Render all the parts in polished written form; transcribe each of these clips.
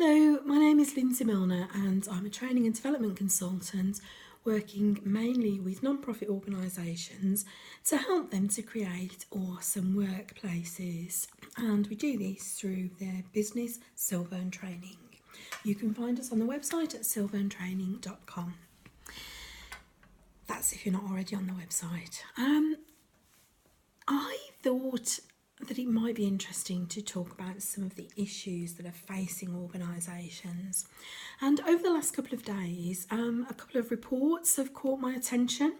Hello, my name is Lindsay Milner and I'm a training and development consultant working mainly with non-profit organisations to help them to create awesome workplaces, and we do this through their business Silverne Training. You can find us on the website at silvernetraining.com. That's if you're not already on the website. I thought that it might be interesting to talk about some of the issues that are facing organisations. And over the last couple of days, a couple of reports have caught my attention.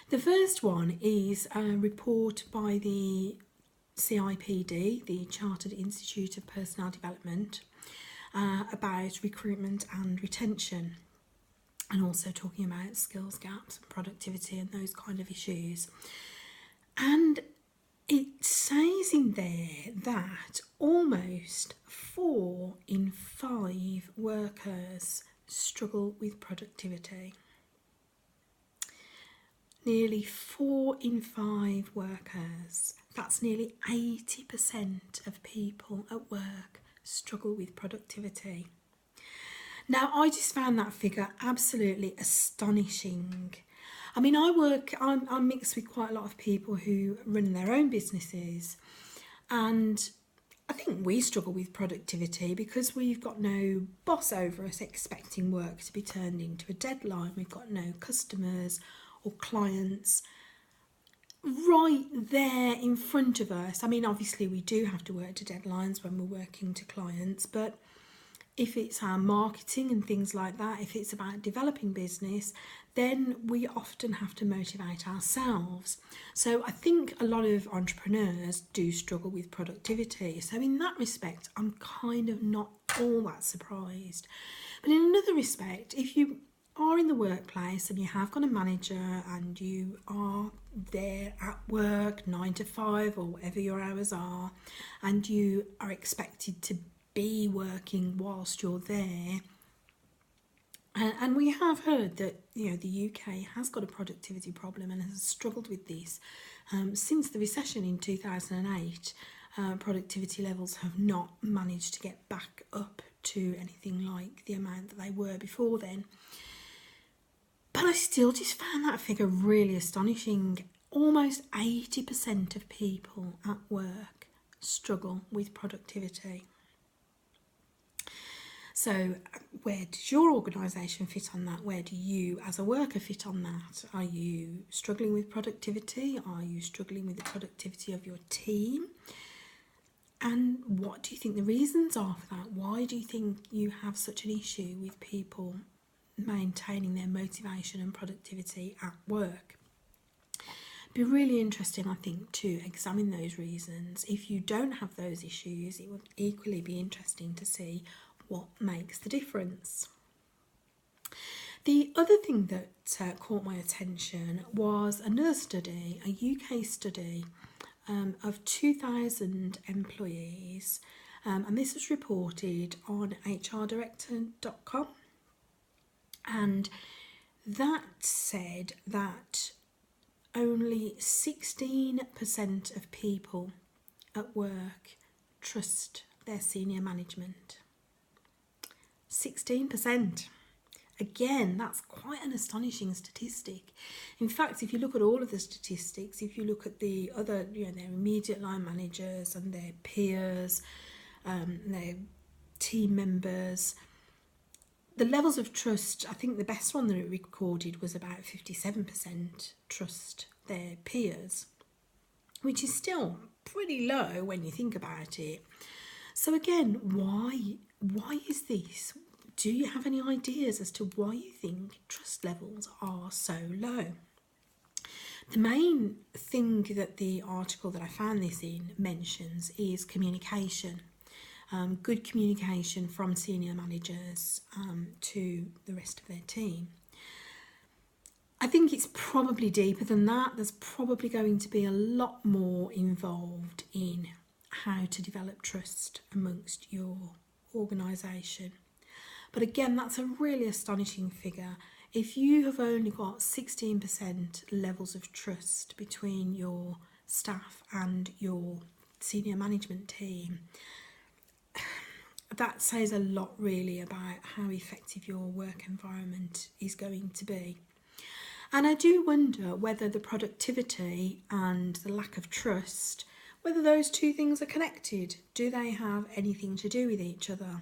The first one is a report by the CIPD, the Chartered Institute of Personnel Development, about recruitment and retention, and also talking about skills gaps, productivity and those kind of issues. And it says in there that almost 4 in 5 workers struggle with productivity. Nearly 4 in 5 workers, that's nearly 80% of people at work struggle with productivity. Now, I just found that figure absolutely astonishing. I mean, I'm mixed with quite a lot of people who run their own businesses, and I think we struggle with productivity because we've got no boss over us expecting work to be turned into a deadline. We've got no customers or clients right there in front of us. I mean, obviously we do have to work to deadlines when we're working to clients, but if it's our marketing and things like that, if it's about developing business, then we often have to motivate ourselves. So I think a lot of entrepreneurs do struggle with productivity. So in that respect, I'm kind of not all that surprised. But in another respect, if you are in the workplace and you have got a manager and you are there at work 9 to 5 or whatever your hours are, and you are expected to be working whilst you're there, and we have heard that the UK has got a productivity problem and has struggled with this since the recession in 2008. Productivity levels have not managed to get back up to anything like the amount that they were before then. But I still just found that figure really astonishing. Almost 80% of people at work struggle with productivity. So where does your organisation fit on that? Where do you as a worker fit on that? Are you struggling with productivity? Are you struggling with the productivity of your team? And what do you think the reasons are for that? Why do you think you have such an issue with people maintaining their motivation and productivity at work? It'd be really interesting, I think, to examine those reasons. If you don't have those issues, it would equally be interesting to see what makes the difference. The other thing that caught my attention was another study, a UK study of 2,000 employees, and this was reported on hrdirector.com, and that said that only 16% of people at work trust their senior management. 16%. Again, that's quite an astonishing statistic. In fact, if you look at all of the statistics, if you look at the other, their immediate line managers and their peers, their team members, the levels of trust, I think the best one that it recorded was about 57% trust their peers, which is still pretty low when you think about it. So again, why is this? Do you have any ideas as to why you think trust levels are so low? The main thing that the article that I found this in mentions is communication. Good communication from senior managers to the rest of their team. I think it's probably deeper than that. There's probably going to be a lot more involved in how to develop trust amongst your organisation. But again, that's a really astonishing figure. If you have only got 16% levels of trust between your staff and your senior management team, that says a lot really about how effective your work environment is going to be. And I do wonder whether the productivity and the lack of trust, whether those two things are connected. Do they have anything to do with each other?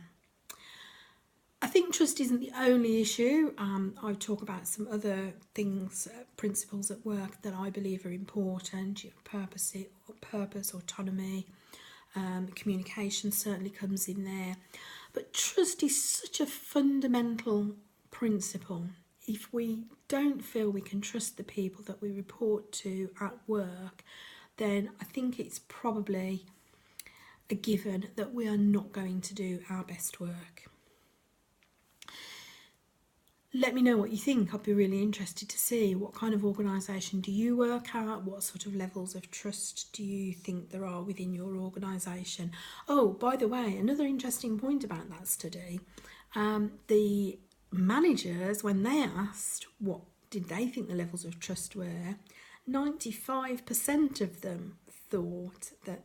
I think trust isn't the only issue. I talk about some other things, principles at work that I believe are important. Purpose, autonomy, communication certainly comes in there. But trust is such a fundamental principle. If we don't feel we can trust the people that we report to at work, then I think it's probably a given that we are not going to do our best work. Let me know what you think. I'd be really interested to see what kind of organisation do you work at, what sort of levels of trust do you think there are within your organisation. Oh, by the way, another interesting point about that study, the managers, when they asked what did they think the levels of trust were, 95% of them thought that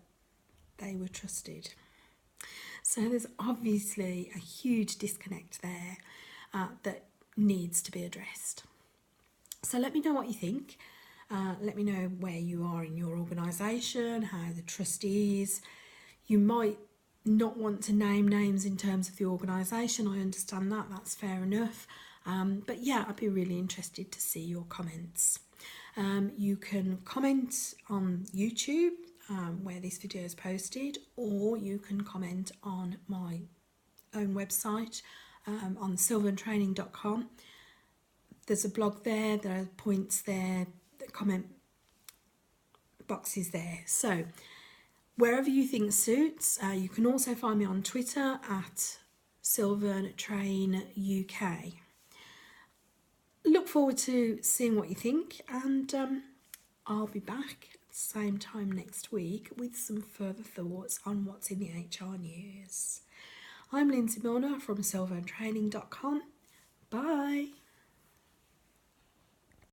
they were trusted. So there's obviously a huge disconnect there that needs to be addressed. So let me know what you think. Let me know where you are in your organisation, how the trust is. You might not want to name names in terms of the organisation. I understand that, that's fair enough. But yeah, I'd be really interested to see your comments. You can comment on YouTube where this video is posted, or you can comment on my own website on sylvantraining.com. There's a blog there, there are points there, the comment boxes there. So wherever you think suits, you can also find me on Twitter at sylvantrainuk. Look forward to seeing what you think, and I'll be back at the same time next week with some further thoughts on what's in the HR news. I'm Lindsay Milner from sylvantraining.com. Bye.